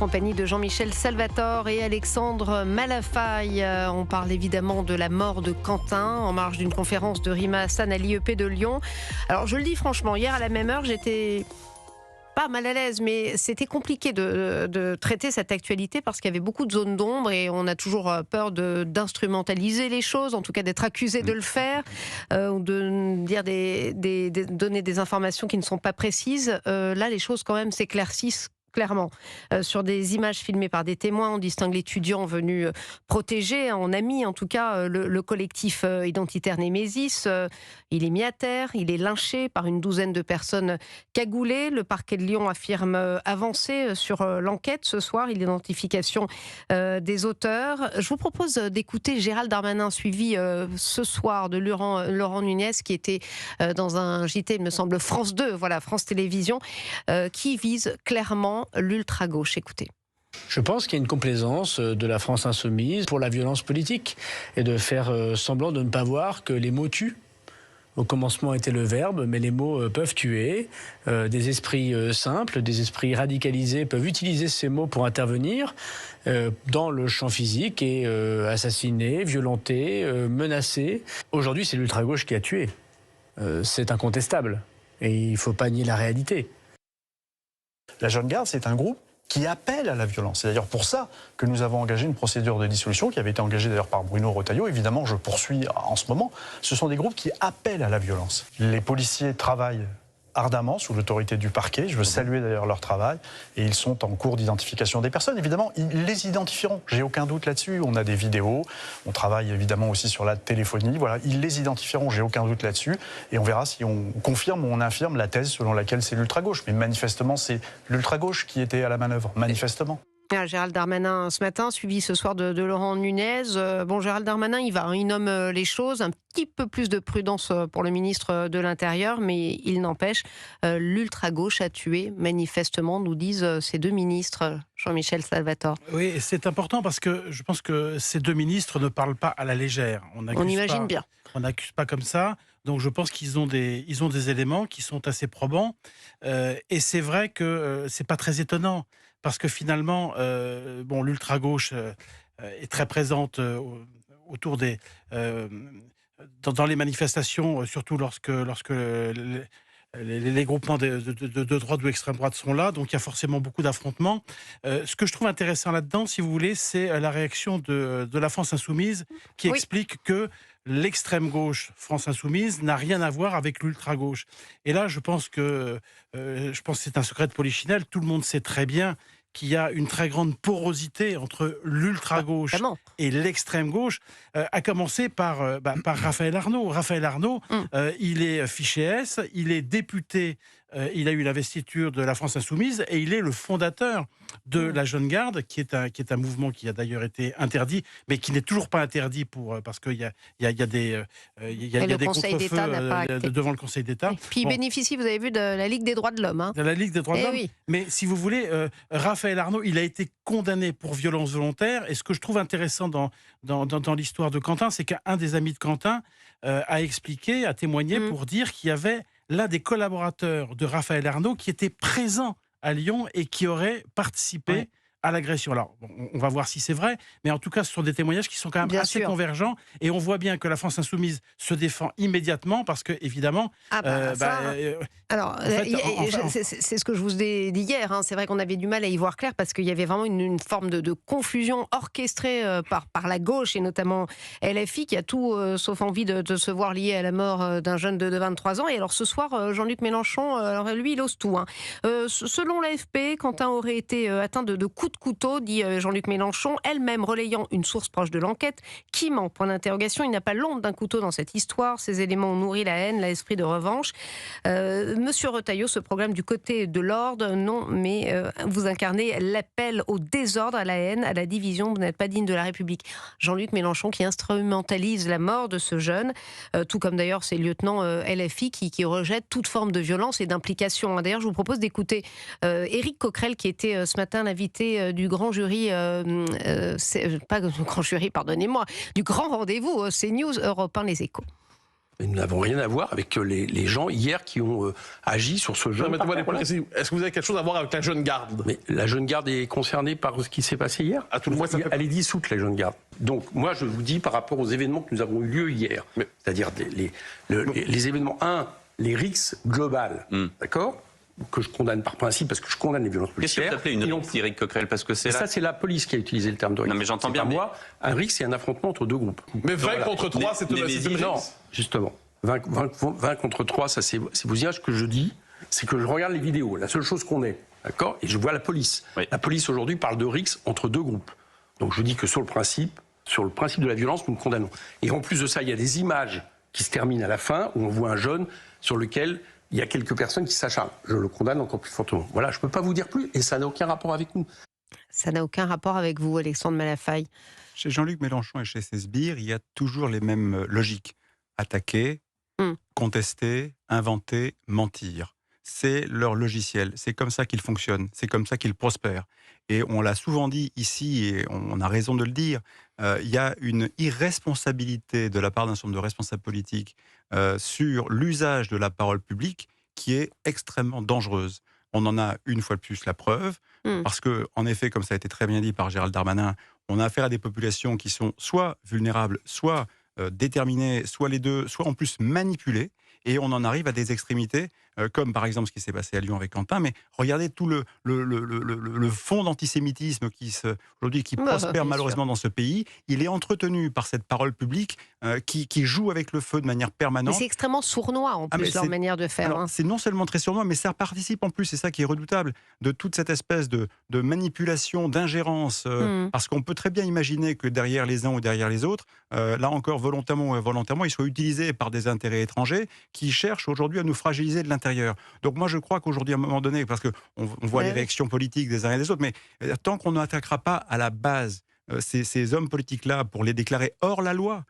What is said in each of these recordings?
compagnie de Jean-Michel Salvatore et Alexandre Malafaille. On parle évidemment de la mort de Quentin en marge d'une conférence de Rima Hassan à l'IEP de Lyon. Alors je le dis franchement, hier à la même heure, j'étais pas mal à l'aise, mais c'était compliqué de traiter cette actualité parce qu'il y avait beaucoup de zones d'ombre et on a toujours peur d'instrumentaliser les choses, en tout cas d'être accusé de le faire, ou de dire donner des informations qui ne sont pas précises. Là, les choses quand même s'éclaircissent clairement. Sur des images filmées par des témoins, on distingue l'étudiant venu protéger, on a mis en tout cas le collectif identitaire Némésis. Il est mis à terre, il est lynché par une douzaine de personnes cagoulées. Le parquet de Lyon affirme avancer sur l'enquête ce soir, l'identification des auteurs. Je vous propose d'écouter Gérald Darmanin, suivi ce soir de Laurent Nunez, qui était dans un JT, il me semble, France 2, voilà, France Télévisions, qui vise clairement l'ultra-gauche. Écoutez. Je pense qu'il y a une complaisance de la France insoumise pour la violence politique et de faire semblant de ne pas voir que les mots tuent. Au commencement était le verbe, mais les mots peuvent tuer. Des esprits simples, des esprits radicalisés peuvent utiliser ces mots pour intervenir dans le champ physique et assassiner, violenter, menacer. Aujourd'hui, c'est l'ultra-gauche qui a tué. C'est incontestable et il ne faut pas nier la réalité. La Jeune Garde, c'est un groupe qui appelle à la violence. C'est d'ailleurs pour ça que nous avons engagé une procédure de dissolution qui avait été engagée d'ailleurs par Bruno Retailleau. Évidemment, je poursuis en ce moment. Ce sont des groupes qui appellent à la violence. Les policiers travaillent ardemment sous l'autorité du parquet. Je veux saluer d'ailleurs leur travail. Et ils sont en cours d'identification des personnes. Évidemment, ils les identifieront. J'ai aucun doute là-dessus. On a des vidéos. On travaille évidemment aussi sur la téléphonie. Voilà, ils les identifieront. J'ai aucun doute là-dessus. Et on verra si on confirme ou on infirme la thèse selon laquelle c'est l'ultra-gauche. Mais manifestement, c'est l'ultra-gauche qui était à la manœuvre. Manifestement. Gérald Darmanin ce matin, suivi ce soir de Laurent Nunez. Gérald Darmanin, il nomme les choses, un petit peu plus de prudence pour le ministre de l'Intérieur, mais il n'empêche, l'ultra-gauche a tué manifestement, nous disent ces deux ministres, Jean-Michel Salvatore. Oui, c'est important parce que je pense que ces deux ministres ne parlent pas à la légère. On imagine bien. On n'accuse pas comme ça. Donc je pense qu'ils ont des éléments qui sont assez probants. Et c'est vrai que c'est pas très étonnant. Parce que finalement, l'ultra-gauche est très présente autour des... dans les manifestations, surtout lorsque les groupements de droite ou d'extrême droite sont là, donc il y a forcément beaucoup d'affrontements. Ce que je trouve intéressant là-dedans, si vous voulez, c'est la réaction de la France Insoumise qui explique que l'extrême gauche France Insoumise n'a rien à voir avec l'ultra-gauche. Et là, je pense que c'est un secret de polichinelle. Tout le monde sait très bien qu'il y a une très grande porosité entre l'ultra-gauche et l'extrême-gauche, à commencer par Raphaël Arnaud. Raphaël Arnaud, il est fiché S, il est député, il a eu l'investiture de la France Insoumise et il est le fondateur de la Jeune Garde, qui est un mouvement qui a d'ailleurs été interdit, mais qui n'est toujours pas interdit parce qu'il y a des contre-feux devant le Conseil d'État. Et puis il bénéficie, vous avez vu, de la Ligue des droits de l'homme. De la Ligue des droits de l'homme. Oui. Mais si vous voulez, Raphaël Arnaud, il a été condamné pour violence volontaire. Et ce que je trouve intéressant dans l'histoire de Quentin, c'est qu'un des amis de Quentin a expliqué, a témoigné pour dire qu'il y avait l'un des collaborateurs de Raphaël Arnaud qui était présent à Lyon et qui aurait participé à l'agression. Alors, on va voir si c'est vrai, mais en tout cas, ce sont des témoignages qui sont quand même assez convergents, et on voit bien que la France Insoumise se défend immédiatement, parce que, évidemment... c'est ce que je vous ai dit hier, c'est vrai qu'on avait du mal à y voir clair, parce qu'il y avait vraiment une forme de confusion orchestrée par la gauche, et notamment LFI, qui a tout sauf envie de se voir lié à la mort d'un jeune de 23 ans. Et alors, ce soir, Jean-Luc Mélenchon, lui, il ose tout. Selon l'AFP, Quentin aurait été atteint de coups de couteau, dit Jean-Luc Mélenchon, elle-même relayant une source proche de l'enquête. Qui ment ? Point d'interrogation. Il n'a pas l'ombre d'un couteau dans cette histoire. Ces éléments ont nourri la haine, l'esprit de revanche. Monsieur Retailleau se proclame du côté de l'ordre. Non, mais vous incarnez l'appel au désordre, à la haine, à la division. Vous n'êtes pas digne de la République. Jean-Luc Mélenchon qui instrumentalise la mort de ce jeune, tout comme d'ailleurs ses lieutenants LFI qui rejettent toute forme de violence et d'implication. D'ailleurs, je vous propose d'écouter Éric Coquerel, qui était ce matin l'invité du grand jury, pas du grand jury, pardonnez-moi, du grand rendez-vous CNews Europe 1 Les Échos. Nous n'avons rien à voir avec les gens hier qui ont agi sur ce jeune. Est-ce que vous avez quelque chose à voir avec la jeune garde? Mais la jeune garde est concernée par ce qui s'est passé hier. À tout le moins, elle est dissoute, la jeune garde. Donc moi, je vous dis par rapport aux événements que nous avons eu lieu hier, c'est-à-dire les événements, les RICS globales, d'accord, que je condamne par principe parce que je condamne les violences policières. Qu'est-ce que vous appelez une RICS, Éric Coquerel? Parce que ça, c'est la police qui a utilisé le terme de RICS. Non, mais j'entends bien. Moi, un RICS, c'est un affrontement entre deux groupes. Mais 20 contre 3, c'est une RICS. Non, justement. 20 contre 3, ça c'est vous dire ce que je dis, c'est que je regarde les vidéos, la seule chose qu'on est, d'accord, et je vois la police. Oui. La police aujourd'hui parle de RICS entre deux groupes. Donc je dis que sur le principe de la violence, nous le condamnons. Et en plus de ça, il y a des images qui se terminent à la fin où on voit un jeune sur lequel il y a quelques personnes qui s'acharnent. Je le condamne encore plus fortement. Voilà, je ne peux pas vous dire plus, et ça n'a aucun rapport avec nous. Ça n'a aucun rapport avec vous, Alexandre Malafaille. Chez Jean-Luc Mélenchon et chez ses sbires, il y a toujours les mêmes logiques. Attaquer, contester, inventer, mentir. C'est leur logiciel. C'est comme ça qu'ils fonctionnent. C'est comme ça qu'ils prospèrent. Et on l'a souvent dit ici, et on a raison de le dire, il y a une irresponsabilité de la part d'un certain nombre de responsables politiques sur l'usage de la parole publique qui est extrêmement dangereuse. On en a une fois de plus la preuve, parce que, en effet, comme ça a été très bien dit par Gérald Darmanin, on a affaire à des populations qui sont soit vulnérables, soit déterminées, soit les deux, soit en plus manipulées, et on en arrive à des extrémités, comme par exemple ce qui s'est passé à Lyon avec Quentin, mais regardez tout le fond d'antisémitisme qui prospère malheureusement dans ce pays. Il est entretenu par cette parole publique qui joue avec le feu de manière permanente. Mais c'est extrêmement sournois en plus, leur manière de faire. Alors, c'est non seulement très sournois, mais ça participe en plus, c'est ça qui est redoutable, de toute cette espèce de manipulation, d'ingérence, parce qu'on peut très bien imaginer que derrière les uns ou derrière les autres, là encore volontairement ou involontairement, ils soient utilisés par des intérêts étrangers qui cherchent aujourd'hui à nous fragiliser de l'intérieur. Donc moi je crois qu'aujourd'hui à un moment donné, parce qu'on voit les réactions politiques des uns et des autres, mais tant qu'on n'attaquera pas à la base ces hommes politiques-là pour les déclarer hors la loi,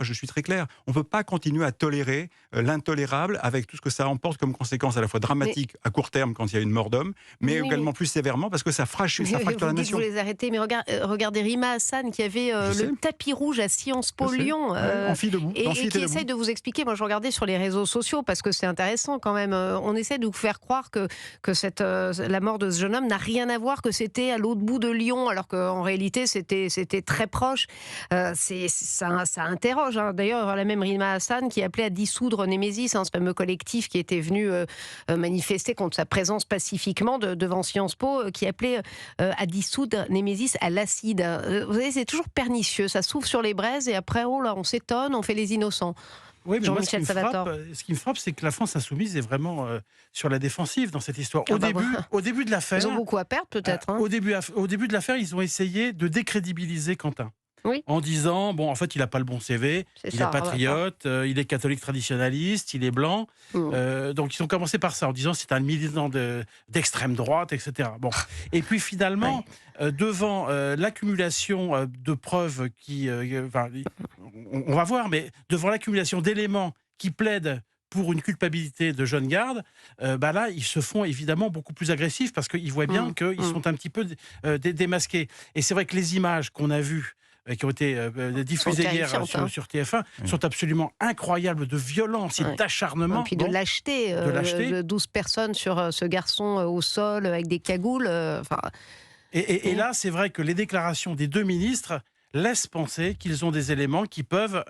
je suis très clair, on ne peut pas continuer à tolérer l'intolérable avec tout ce que ça emporte comme conséquence à la fois dramatique à court terme quand il y a une mort d'homme, mais également plus sévèrement parce que ça fracture la nation. Vous les arrêtez, mais regardez Rima Hassan qui avait le tapis rouge à Sciences Po Lyon en fille debout, et qui essaye de vous expliquer, moi je regardais sur les réseaux sociaux parce que c'est intéressant quand même, on essaie de vous faire croire que la mort de ce jeune homme n'a rien à voir, que c'était à l'autre bout de Lyon alors qu'en réalité c'était très proche. Ça interroge. D'ailleurs, la même Rima Hassan qui appelait à dissoudre Némésis, ce fameux collectif qui était venu manifester contre sa présence pacifiquement devant Sciences Po, qui appelait à dissoudre Némésis à l'acide. Vous savez, c'est toujours pernicieux. Ça s'ouvre sur les braises et après, oh là, on s'étonne, on fait les innocents. Oui, mais moi, Jean-Michel Salvatore. Ce qui me frappe, c'est que la France insoumise est vraiment sur la défensive dans cette histoire. Au début de l'affaire, ils ont beaucoup à perdre, peut-être. Au début de l'affaire, ils ont essayé de décrédibiliser Quentin. Oui. En disant, en fait, il n'a pas le bon CV, il est patriote, il est catholique traditionnaliste, il est blanc. Donc, ils ont commencé par ça, en disant c'est un militant d'extrême droite, etc. Bon. Et puis, finalement, devant l'accumulation de preuves on va voir, mais devant l'accumulation d'éléments qui plaident pour une culpabilité de jeune garde, là, ils se font évidemment beaucoup plus agressifs parce qu'ils voient bien qu'ils sont un petit peu démasqués. Et c'est vrai que les images qu'on a vues, qui ont été diffusées hier sur TF1, sont absolument incroyables de violence et d'acharnement. Et puis de lâcheté. De 12 personnes sur ce garçon au sol avec des cagoules. Et là, c'est vrai que les déclarations des deux ministres laissent penser qu'ils ont des éléments qui peuvent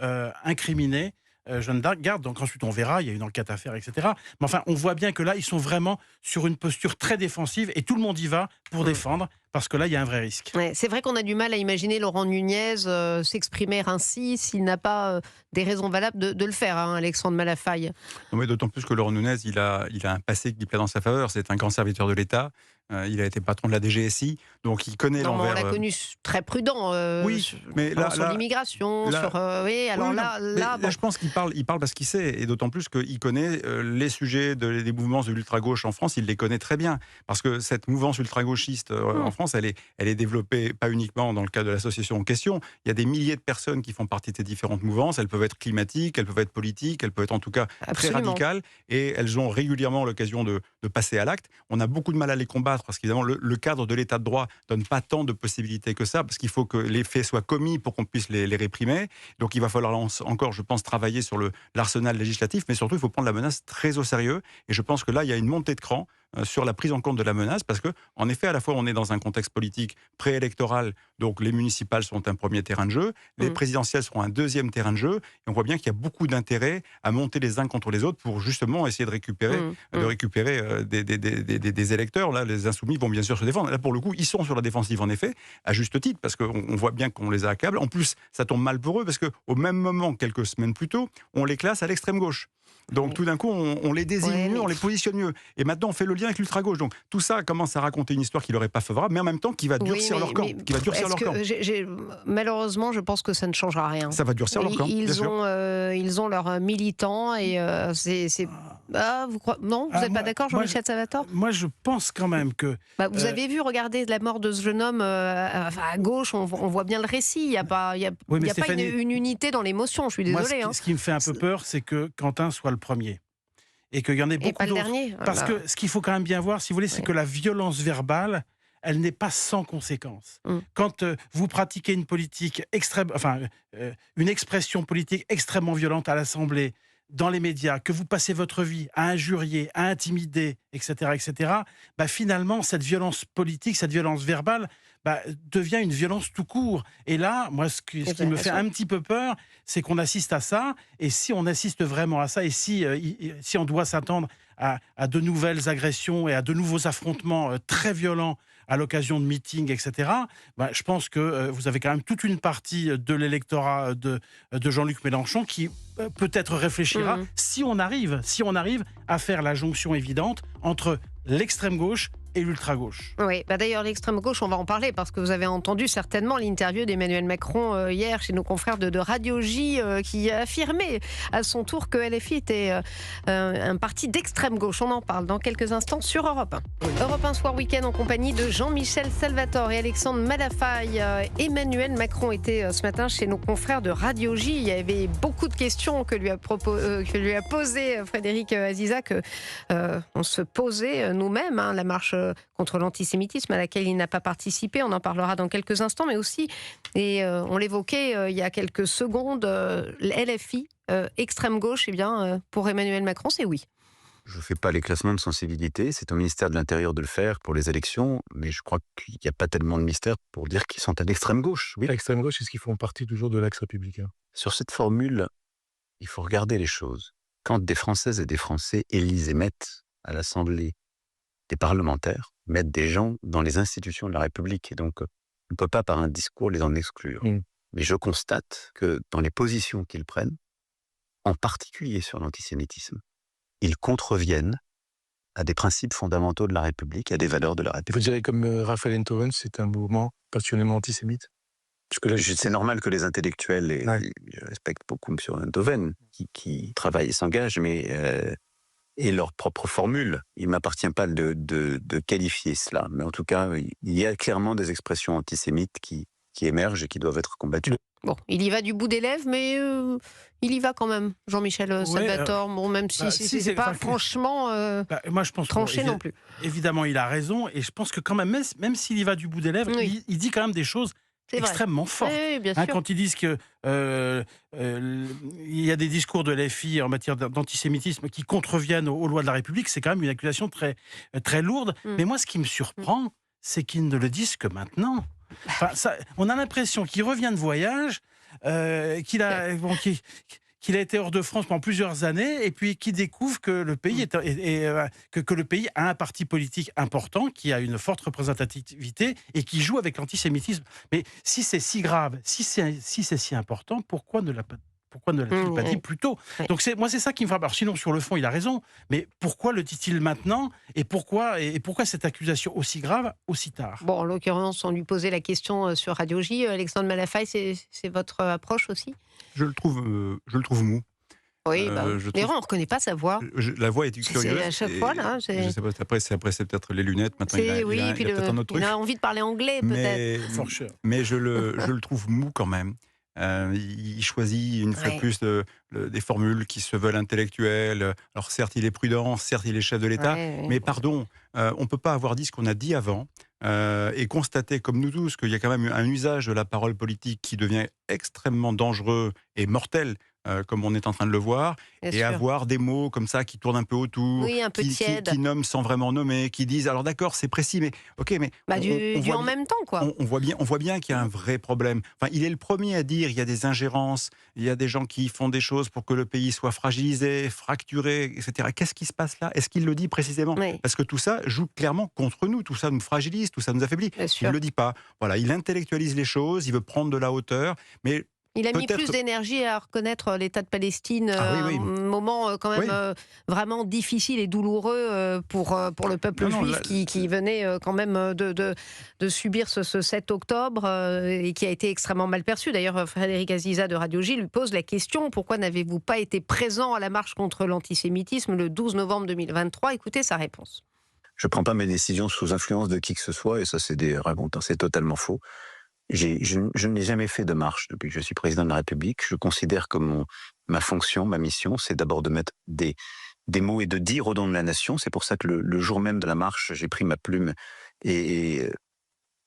incriminer jeune garde. Donc ensuite, on verra, il y a une enquête à faire, etc. Mais enfin, on voit bien que là, ils sont vraiment sur une posture très défensive et tout le monde y va pour défendre, parce que là, il y a un vrai risque. Ouais, c'est vrai qu'on a du mal à imaginer Laurent Nunez s'exprimer ainsi s'il n'a pas des raisons valables de le faire, Alexandre Malafaille. Non, mais d'autant plus que Laurent Nunez, il a un passé qui plaît dans sa faveur. C'est un grand serviteur de l'État. Il a été patron de la DGSI, donc il connaît l'envers. On l'a connu très prudent. Mais là, sur l'immigration, là, je pense qu'il parle parce qu'il sait, et d'autant plus qu'il connaît les sujets des mouvements de l'ultra-gauche en France. Il les connaît très bien, parce que cette mouvance ultra-gauchiste en France, elle est développée pas uniquement dans le cadre de l'association en question. Il y a des milliers de personnes qui font partie de ces différentes mouvances. Elles peuvent être climatiques, elles peuvent être politiques, elles peuvent être en tout cas très radicales, et elles ont régulièrement l'occasion de passer à l'acte. On a beaucoup de mal à les combattre débattre, parce qu'évidemment, le cadre de l'état de droit ne donne pas tant de possibilités que ça, parce qu'il faut que les faits soient commis pour qu'on puisse les réprimer. Donc il va falloir encore, je pense, travailler sur l'arsenal législatif, mais surtout, il faut prendre la menace très au sérieux. Et je pense que là, il y a une montée de cran sur la prise en compte de la menace, parce que, en effet, à la fois, on est dans un contexte politique préélectoral, donc les municipales sont un premier terrain de jeu, les présidentielles seront un deuxième terrain de jeu, et on voit bien qu'il y a beaucoup d'intérêt à monter les uns contre les autres pour justement essayer de récupérer des électeurs. Là, les insoumis vont bien sûr se défendre. Là, pour le coup, ils sont sur la défensive, en effet, à juste titre, parce qu'on voit bien qu'on les accable. En plus, ça tombe mal pour eux, parce qu'au même moment, quelques semaines plus tôt, on les classe à l'extrême gauche. Donc tout d'un coup, on les désigne mieux, on les positionne mieux. Et maintenant, on fait le lien avec l'ultra-gauche. Donc tout ça commence à raconter une histoire qui leur est pas favorable, mais en même temps qui va durcir leur camp. Malheureusement, je pense que ça ne changera rien. Ça va durcir leur camp. Ils ont leurs militants et non, vous n'êtes pas d'accord, Jean-Michel Salvatore ? Moi, je pense quand même que... vous avez vu, regardez la mort de ce jeune homme à gauche, on voit bien le récit. Il n'y a pas, une unité dans l'émotion, je suis désolée. Ce qui me fait un peu peur, c'est que Quentin soit le premier. Et qu'il y en ait beaucoup d'autres. Parce que ce qu'il faut quand même bien voir, si vous voulez, c'est que la violence verbale, elle n'est pas sans conséquence. Quand vous pratiquez une politique extrême, une expression politique extrêmement violente à l'Assemblée, dans les médias, que vous passez votre vie à injurier, à intimider, etc., finalement, cette violence politique, cette violence verbale, devient une violence tout court. Et là, moi, ce qui me fait un petit peu peur, c'est qu'on assiste à ça. Et si on assiste vraiment à ça, et si on doit s'attendre à de nouvelles agressions et à de nouveaux affrontements très violents à l'occasion de meetings, etc., je pense que vous avez quand même toute une partie de l'électorat de Jean-Luc Mélenchon qui peut-être réfléchira si on arrive à faire la jonction évidente entre l'extrême gauche et l'ultra-gauche. Oui, d'ailleurs, l'extrême gauche, on va en parler parce que vous avez entendu certainement l'interview d'Emmanuel Macron hier chez nos confrères de Radio J qui a affirmé à son tour que LFI était un parti d'extrême gauche. On en parle dans quelques instants sur Europe 1. Europe 1 Soir Week-end en compagnie de Jean-Michel Salvatore et Alexandre Malafaille. Emmanuel Macron était ce matin chez nos confrères de Radio J. Il y avait beaucoup de questions que lui a posé Frédéric Aziza, que on se posait nous-mêmes, la marche contre l'antisémitisme à laquelle il n'a pas participé. On en parlera dans quelques instants, mais aussi, et on l'évoquait il y a quelques secondes, LFI, extrême gauche, pour Emmanuel Macron, c'est oui. Je ne fais pas les classements de sensibilité, c'est au ministère de l'Intérieur de le faire pour les élections, mais je crois qu'il n'y a pas tellement de mystère pour dire qu'ils sont à l'extrême gauche. Oui. L'extrême gauche, est-ce qu'ils font partie toujours de l'axe républicain ? Sur cette formule, il faut regarder les choses. Quand des Françaises et des Français élisent et mettent à l'Assemblée des parlementaires, mettent des gens dans les institutions de la République, et donc on ne peut pas par un discours les en exclure. Mais je constate que dans les positions qu'ils prennent, en particulier sur l'antisémitisme, ils contreviennent à des principes fondamentaux de la République, à des valeurs de la République. Vous direz comme Raphaël Enthoven, c'est un mouvement passionnément antisémite ? Parce que là, c'est normal que les intellectuels, et je respecte beaucoup M. Enthoven, qui travaillent et s'engagent, mais et leur propre formule. Il ne m'appartient pas de qualifier cela, mais en tout cas, il y a clairement des expressions antisémites qui émergent et qui doivent être combattues. Bon, il y va du bout des lèvres, mais il y va quand même, Jean-Michel Salvatore, même si c'est pas franchement moi, je pense tranché non plus. Évidemment, il a raison, et je pense que quand même s'il y va du bout des lèvres, il dit quand même des choses extrêmement fortes. Oui, bien sûr. Quand ils disent que il y a des discours de LFI en matière d'antisémitisme qui contreviennent aux lois de la République, c'est quand même une accusation très, très lourde. Mais moi, ce qui me surprend, c'est qu'ils ne le disent que maintenant. On a l'impression qu'il revient de voyage, qu'il a été hors de France pendant plusieurs années, et puis qu'il découvre que le pays que le pays a un parti politique important, qui a une forte représentativité et qui joue avec l'antisémitisme. Mais si c'est si grave, si c'est si important, pourquoi ne l'a-t-il pas dit plus tôt ? Donc c'est ça qui me frappe. Alors sinon, sur le fond, il a raison, mais pourquoi le dit-il maintenant ? Et pourquoi cette accusation aussi grave, aussi tard ? Bon, en l'occurrence, on lui posait la question sur Radio J. Alexandre Malafaille, c'est votre approche aussi ? Je le trouve mou. Oui, d'ailleurs, on ne reconnaît pas sa voix. La voix est curieuse. C'est à chaque fois, là. Je ne sais pas, après c'est peut-être les lunettes. Maintenant, il a peut-être un autre truc. Il a envie de parler anglais, peut-être. Mais je le trouve mou quand même. Il choisit une fois de plus des formules qui se veulent intellectuelles. Alors certes, il est prudent, certes, il est chef de l'État, mais pardon, on ne peut pas avoir dit ce qu'on a dit avant et constater, comme nous tous, qu'il y a quand même un usage de la parole politique qui devient extrêmement dangereux et mortel, comme on est en train de le voir, et avoir des mots comme ça qui tournent un peu autour, un peu qui nomment sans vraiment nommer, qui disent, alors d'accord, c'est précis, mais ok, mais... du en même temps, quoi. On voit bien qu'il y a un vrai problème. Enfin, il est le premier à dire, il y a des ingérences, il y a des gens qui font des choses pour que le pays soit fragilisé, fracturé, etc. Qu'est-ce qui se passe là? Est-ce qu'il le dit précisément? Parce que tout ça joue clairement contre nous, tout ça nous fragilise, tout ça nous affaiblit. Il ne le dit pas. Voilà, il intellectualise les choses, il veut prendre de la hauteur, mais... Il a mis plus d'énergie à reconnaître l'État de Palestine, un moment quand même vraiment difficile et douloureux pour le peuple juif qui venait quand même de subir ce 7 octobre et qui a été extrêmement mal perçu. D'ailleurs, Frédéric Aziza de Radio J lui pose la question: pourquoi n'avez-vous pas été présent à la marche contre l'antisémitisme le 12 novembre 2023 ? Écoutez sa réponse. Je ne prends pas mes décisions sous influence de qui que ce soit, et ça c'est des ragontins, c'est totalement faux. Je n'ai jamais fait de marche depuis que je suis président de la République. Je considère que ma fonction, ma mission, c'est d'abord de mettre des mots et de dire au nom de la nation. C'est pour ça que le jour même de la marche, j'ai pris ma plume et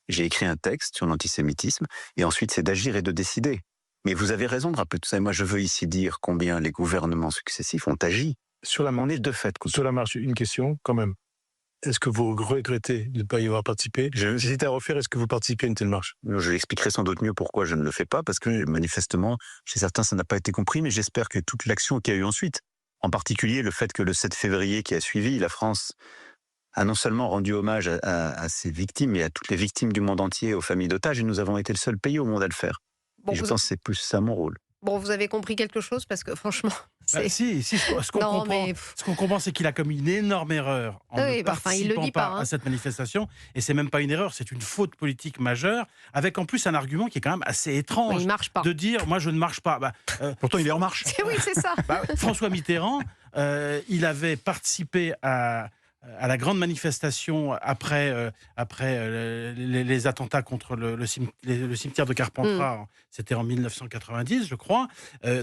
j'ai écrit un texte sur l'antisémitisme. Et ensuite, c'est d'agir et de décider. Mais vous avez raison de rappeler tout ça. Et moi, je veux ici dire combien les gouvernements successifs ont agi. On est de fait. Sur la marche, une question quand même. Est-ce que vous regrettez de ne pas y avoir participé? J'hésite à refaire, est-ce que vous participez à une telle marche? Je l'expliquerai sans doute mieux pourquoi je ne le fais pas, parce que manifestement, chez certains, ça n'a pas été compris, mais j'espère que toute l'action qu'il y a eu ensuite, en particulier le fait que le 7 février qui a suivi, la France a non seulement rendu hommage à ses victimes, mais à toutes les victimes du monde entier, aux familles d'otages, et nous avons été le seul pays au monde à le faire. Et je pense que c'est plus ça mon rôle. Bon, vous avez compris quelque chose? Parce que franchement... Ce qu'on comprend, c'est qu'il a commis une énorme erreur en ne participant pas à cette manifestation. Et c'est même pas une erreur, c'est une faute politique majeure, avec en plus un argument qui est quand même assez étrange. Il marche pas. De dire, moi je ne marche pas. Pourtant, il est en marche. Oui, c'est ça. François Mitterrand, il avait participé à la grande manifestation après les attentats contre le cimetière de Carpentras. C'était en 1990, je crois.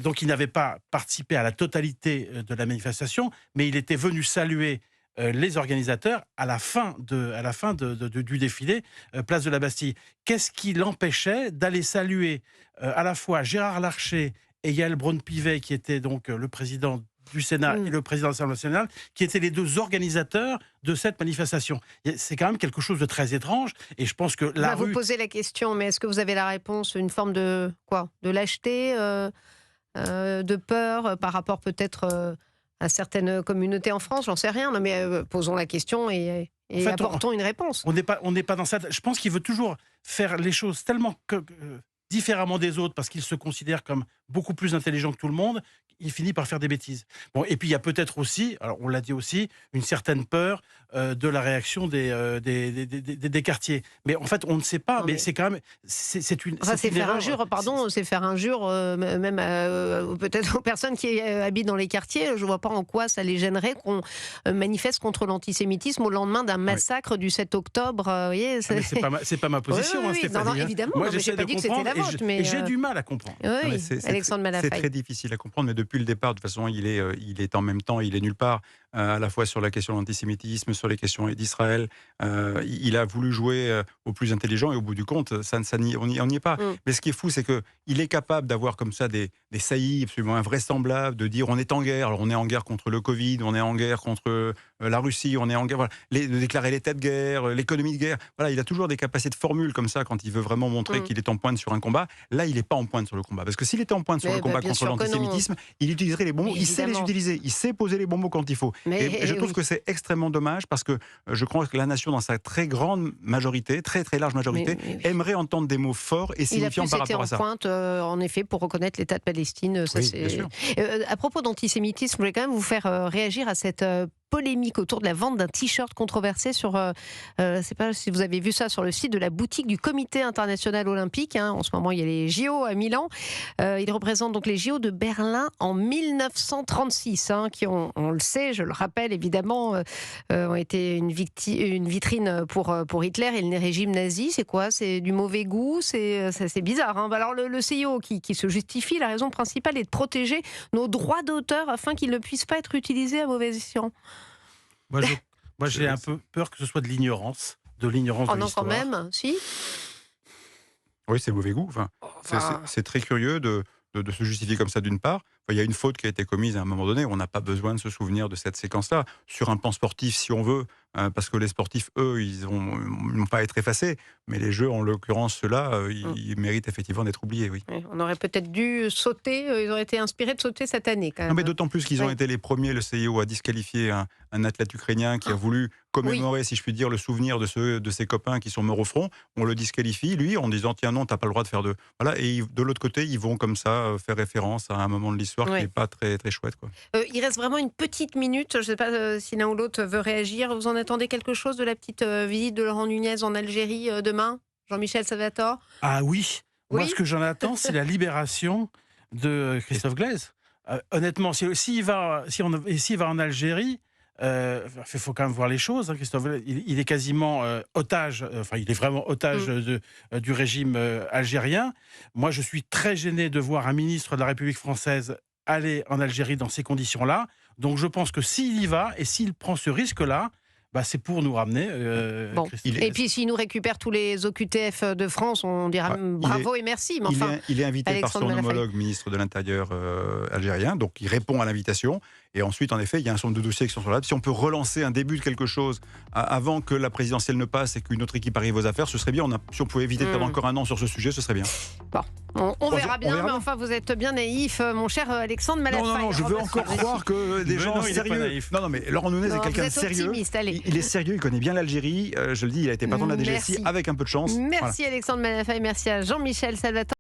Donc il n'avait pas participé à la totalité de la manifestation, mais il était venu saluer les organisateurs à la fin du défilé place de la Bastille. Qu'est-ce qui l'empêchait d'aller saluer à la fois Gérard Larcher et Yael Braun-Pivet, qui était donc le président du Sénat et le président de l'Assemblée nationale, qui étaient les deux organisateurs de cette manifestation? C'est quand même quelque chose de très étrange, et je pense que vous posez la question, mais est-ce que vous avez la réponse? Une forme de quoi? De lâcheté, de peur par rapport peut-être à certaines communautés en France? J'en sais rien, non, mais posons la question et apportons une réponse. On n'est pas dans ça. Je pense qu'il veut toujours faire les choses tellement différemment des autres, parce qu'il se considère comme beaucoup plus intelligent que tout le monde, il finit par faire des bêtises. Bon, et puis il y a peut-être aussi, alors on l'a dit aussi, une certaine peur de la réaction des quartiers. Mais en fait, on ne sait pas, mais c'est quand même... C'est faire injure, pardon, c'est faire injure même peut-être aux personnes qui habitent dans les quartiers. Je ne vois pas en quoi ça les gênerait qu'on manifeste contre l'antisémitisme au lendemain d'un massacre du 7 octobre. Voyez, c'est pas ma position, Stéphanie. Non, évidemment, moi, j'ai pas dit que c'était la vôtre. Et j'ai du mal à comprendre. Alexandre Malafaille. C'est très difficile à comprendre, mais depuis le départ, de toute façon, il est en même temps, il est nulle part, à la fois sur la question de l'antisémitisme, sur les questions d'Israël. Il a voulu jouer au plus intelligent, et au bout du compte, on n'y est pas. Mais ce qui est fou, c'est qu'il est capable d'avoir comme ça des saillies absolument invraisemblables, de dire on est en guerre. Alors on est en guerre contre le Covid, on est en guerre contre la Russie, on est en guerre, voilà, de déclarer l'état de guerre, l'économie de guerre. Voilà, il a toujours des capacités de formule comme ça quand il veut vraiment montrer qu'il est en pointe sur un combat. Là, il n'est pas en pointe sur le combat. Parce que s'il était en pointe sur le combat contre l'antisémitisme, il utiliserait les bons mots, il sait les utiliser, il sait poser les bons mots quand il faut. Et je trouve que c'est extrêmement dommage, parce que je crois que la nation, dans sa très grande majorité, très très large majorité, aimerait entendre des mots forts et signifiants par rapport à ça. Il a plus été en pointe, en effet, pour reconnaître l'État de Palestine. Ça, bien sûr. À propos d'antisémitisme, je voulais quand même vous faire réagir à cette polémique autour de la vente d'un t-shirt controversé sur, je sais pas si vous avez vu ça sur le site de la boutique du Comité international olympique. En ce moment, il y a les JO à Milan. Il représente donc les JO de Berlin en 1936, qui ont, on le sait, je le rappelle évidemment, ont été une vitrine pour Hitler et le régime nazi. C'est quoi? C'est du mauvais goût? C'est bizarre. Alors le CIO qui se justifie, la raison principale est de protéger nos droits d'auteur afin qu'ils ne puissent pas être utilisés à mauvais escient. Moi, j'ai un peu peur que ce soit de l'ignorance de l'histoire. Oh non, quand même, si. Oui, c'est mauvais goût. C'est très curieux de se justifier comme ça d'une part. Il y a une faute qui a été commise à un moment donné. On n'a pas besoin de se souvenir de cette séquence-là. Sur un plan sportif, si on veut, parce que les sportifs, eux, ils n'ont pas à être effacés. Mais les jeux, en l'occurrence, ceux-là, ils méritent effectivement d'être oubliés, oui. On aurait peut-être dû sauter, ils auraient été inspirés de sauter cette année, quand même. Non, mais d'autant plus qu'ils ont été les premiers, le CIO, à disqualifier un athlète ukrainien qui a voulu commémorer, si je puis dire, le souvenir de ses copains qui sont morts au front. On le disqualifie, lui, en disant, tiens, non, t'as pas le droit de faire de... Voilà, et de l'autre côté, ils vont comme ça faire référence à un moment de l'histoire qui n'est pas très, très chouette, quoi. Il reste vraiment une petite minute. Je ne sais pas si l'un ou l'autre veut réagir. Vous en attendez quelque chose de la petite visite de Laurent Nunez en Algérie demain, Jean-Michel Salvatore? Ah oui. Moi, ce que j'en attends, c'est la libération de Christophe Glaise. Honnêtement, s'il va en Algérie, il faut quand même voir les choses. Christophe, il est quasiment otage, il est vraiment otage du régime algérien. Moi, je suis très gêné de voir un ministre de la République française aller en Algérie dans ces conditions-là. Donc, je pense que s'il y va et s'il prend ce risque-là, c'est pour nous ramener. Et puis, s'il nous récupère tous les OQTF de France, on dira bravo et merci. Mais enfin, il est invité par son homologue ministre de l'Intérieur algérien, donc il répond à l'invitation. Et ensuite, en effet, il y a un certain nombre de dossiers qui sont sur la table. Si on peut relancer un début de quelque chose avant que la présidentielle ne passe et qu'une autre équipe arrive aux affaires, ce serait bien. Si on pouvait éviter de perdre encore un an sur ce sujet, ce serait bien. Bon, on verra bien, mais enfin, vous êtes bien naïf, mon cher Alexandre Malafaille. Non, je veux encore croire que des gens sérieux... Non, mais Laurent Nunez est quelqu'un de sérieux. Il est sérieux, il connaît bien l'Algérie. Je le dis, il a été patron de la DGSI avec un peu de chance. Merci Alexandre Malafaille, merci à Jean-Michel Salvatore.